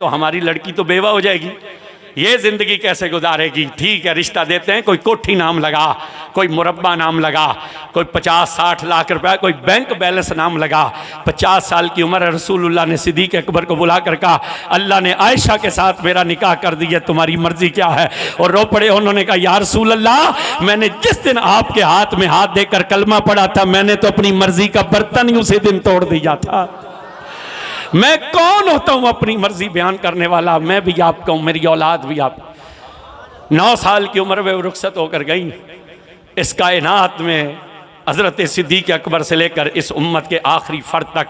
तो हमारी लड़की तो बेवा हो जाएगी, ये जिंदगी कैसे गुजारेगी। ठीक है, रिश्ता देते हैं, कोई कोठी नाम लगा, कोई मुरब्बा नाम लगा, कोई 50-60 लाख रुपया, कोई बैंक बैलेंस नाम लगा। 50 साल की उम्र है, रसूलुल्लाह ने सिद्दीक़ अकबर को बुला कर कहा, अल्लाह ने आयशा के साथ मेरा निकाह कर दिया, तुम्हारी मर्जी क्या है। और रो पड़े। उन्होंने कहा, या रसूलल्लाह, मैंने जिस दिन आपके हाथ में हाथ देकर कलमा पड़ा था, मैंने तो अपनी मर्जी का बर्तन ही उसी दिन तोड़ दिया था। मैं कौन होता हूं अपनी मर्जी बयान करने वाला। मैं भी आपका हूं, मेरी औलाद भी आप। 9 साल की उम्र में रुखसत होकर गई। इस कायनात में हज़रत सिद्दीक़ अकबर से लेकर इस उम्मत के आखिरी फ़र्द तक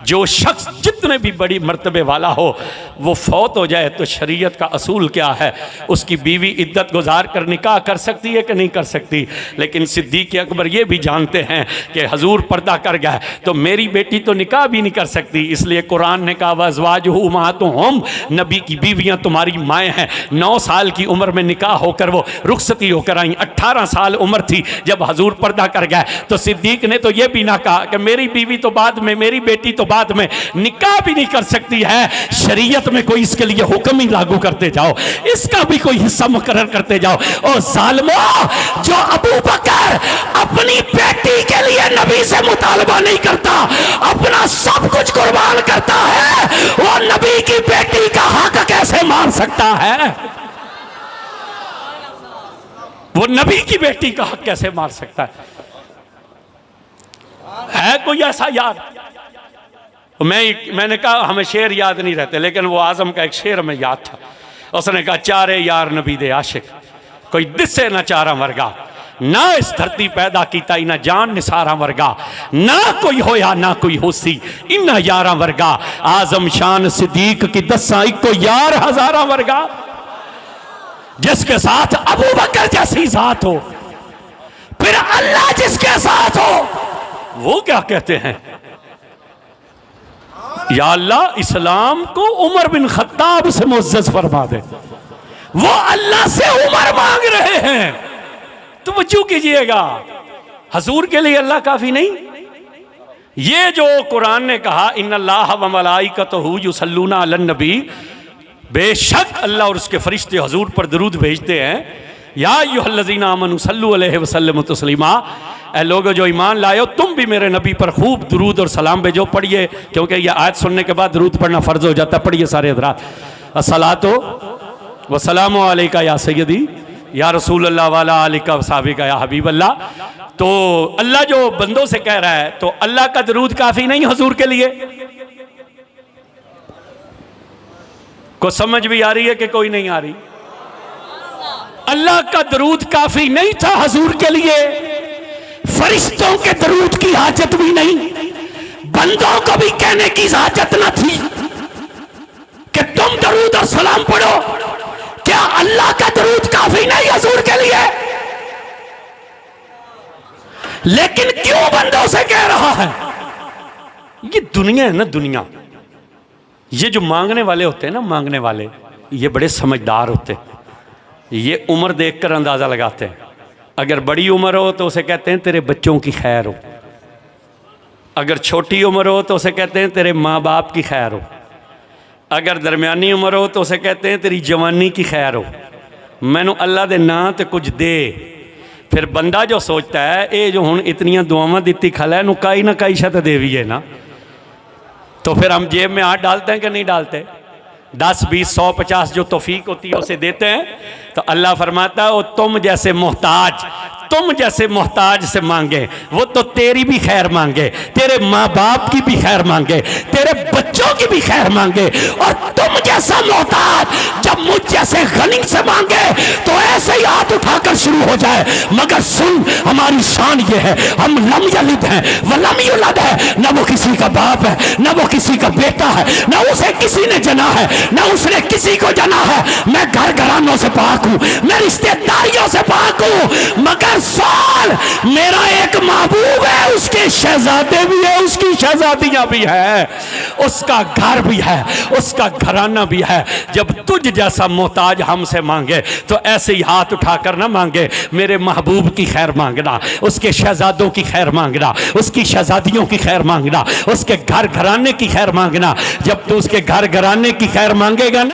जो शख्स जितने भी बड़ी मर्तबे वाला हो, वो फौत हो जाए तो शरीयत का असूल क्या है, उसकी बीवी इद्दत गुजार कर निकाह कर सकती है कि नहीं कर सकती। लेकिन सिद्दीक़ अकबर ये भी जानते हैं कि हजूर पर्दा कर गए तो मेरी बेटी तो निकाह भी नहीं कर सकती। इसलिए कुरान ने कहा, वज़वाजुहु उम्महातुहुम, नबी की बीवियाँ तुम्हारी माएँ हैं। 9 साल की उम्र में निकाह होकर वो रुखसती होकर आई। 18 साल उम्र थी जब हजूर पर्दा कर गए। तो सिद्दीक ने तो ये भी ना कहा कि मेरी बीवी तो बाद में, मेरी बेटी तो बाद में, निकाह भी नहीं कर सकती है। शरीयत में कोई इसके लिए हुक्म ही लागू करते जाओ, इसका भी कोई हिस्सा मुकर्रर करते जाओ। और जालिमो, जो अबू बकर अपनी बेटी के लिए नबी से मुतालबा नहीं करता, अपना सब कुछ कुर्बान करता है, वो नबी की बेटी का हक कैसे मान सकता है? वो नबी की बेटी का हक कैसे मार सकता है कोई ऐसा यार? मैंने कहा हमें शेर याद नहीं रहते, लेकिन वो आजम का एक शेर हमें याद था। उसने कहा, चारे यार नबी दे आशिक, कोई दिसे न चारा वर्गा, ना इस धरती पैदा कीता ना जान निसारा वर्गा, ना कोई होया ना कोई होसी इन्ना यारा वर्गा, आजम शान सिद्दीक की दसा इको यार हजारा वर्गा। जिसके साथ अबू बकर जैसी साथ हो, फिर अल्लाह जिसके साथ हो, वो क्या कहते हैं, या अल्लाह इस्लाम को उमर बिन खत्ताब से मुअज़्ज़ज़ फरमा दे। वो अल्लाह से उमर मांग रहे हैं, तो वजू कीजिएगा, हजूर के लिए अल्लाह काफी नहीं? ये जो कुरान ने कहा, इन्नल्लाह व मलाइकतहु युसल्लूना अलन नबी, बेशक अल्लाह और उसके फरिश्ते हजूर पर दरूद भेजते हैं। या अय्युहल्लज़ीना आमनू सल्लु अलैहि वसल्लमु तस्लीमा, ऐ लोगो जो ईमान लाए, तुम भी मेरे नबी पर खूब दरूद और सलाम भेजो। पढ़िए, क्योंकि ये आयत सुनने के बाद दरूद पढ़ना फ़र्ज हो जाता है। पढ़िए सारे हज़रात, अस्सलातु व सलामु अलैका या सय्यदी या रसूल अल्लाह वाला आलिका वसाबिका या हबीब अल्लाह। तो अल्लाह जो बंदों से कह रहा है, तो अल्लाह का दरूद काफ़ी नहीं हजूर के लिए? को समझ भी आ रही है कि कोई नहीं आ रही? अल्लाह का दरूद काफी नहीं था हजूर के लिए, फरिश्तों के दरूद की हाजत भी नहीं, बंदों को भी कहने की हाजत न थी कि तुम दरूद और सलाम पढ़ो। क्या अल्लाह का दरूद काफी नहीं हजूर के लिए? लेकिन क्यों बंदों से कह रहा है? ये दुनिया है ना, दुनिया, ये जो मांगने वाले होते हैं ना, मांगने वाले, ये बड़े समझदार होते हैं। ये उम्र देखकर अंदाज़ा लगाते हैं। अगर बड़ी उम्र हो तो उसे कहते हैं तेरे बच्चों की खैर हो, अगर छोटी उम्र हो तो उसे कहते हैं तेरे माँ बाप की खैर हो, अगर दरमियानी उम्र हो तो उसे कहते हैं तेरी जवानी की खैर हो। मैनू अल्लाह दे नां ते कुछ दे। फिर बंदा जो सोचता है, ये जो हुण इतनियां दुआवां दित्ती खला है, कई ना कई शत देवी है ना, तो फिर हम जेब में हाथ डालते हैं कि नहीं डालते? 10, 20, 100, 50 जो तौफीक होती है उसे देते हैं। तो अल्लाह फरमाता है, वो तुम जैसे मोहताज से मांगे, वो तो तेरी भी खैर मांगे, तेरे माँ बाप की भी खैर मांगे, तेरे बच्चों की भी खैर मांगे। और तुम जैसा मोहताज जब मुझ जैसे गनी से मांगे तो ऐसे ही हाथ उठाकर शुरू हो जाए। मगर सुन, हमारी शान ये है, हम लम यलिद हैं व लम युलद है, न वो किसी का बाप है, न वो किसी का बेटा है, न उसे किसी ने जना है, न उसने किसी को जना है। मैं घर घरानों से पाक हूँ, मैं रिश्तेदारियों से पाक हूँ। मगर साल मेरा एक महबूब है, उसके शहजादे भी है, उसकी शहजादियां भी है, उसका घर भी है, उसका घराना भी है। जब तुझ जैसा मोहताज हमसे मांगे तो ऐसे ही हाथ उठाकर ना मांगे, मेरे महबूब की खैर मांगना, उसके शहजादों की खैर मांगना, उसकी शहजादियों की खैर मांगना, उसके घर घराने की खैर मांगना। जब तू उसके घर घराने की खैर मांगेगा ना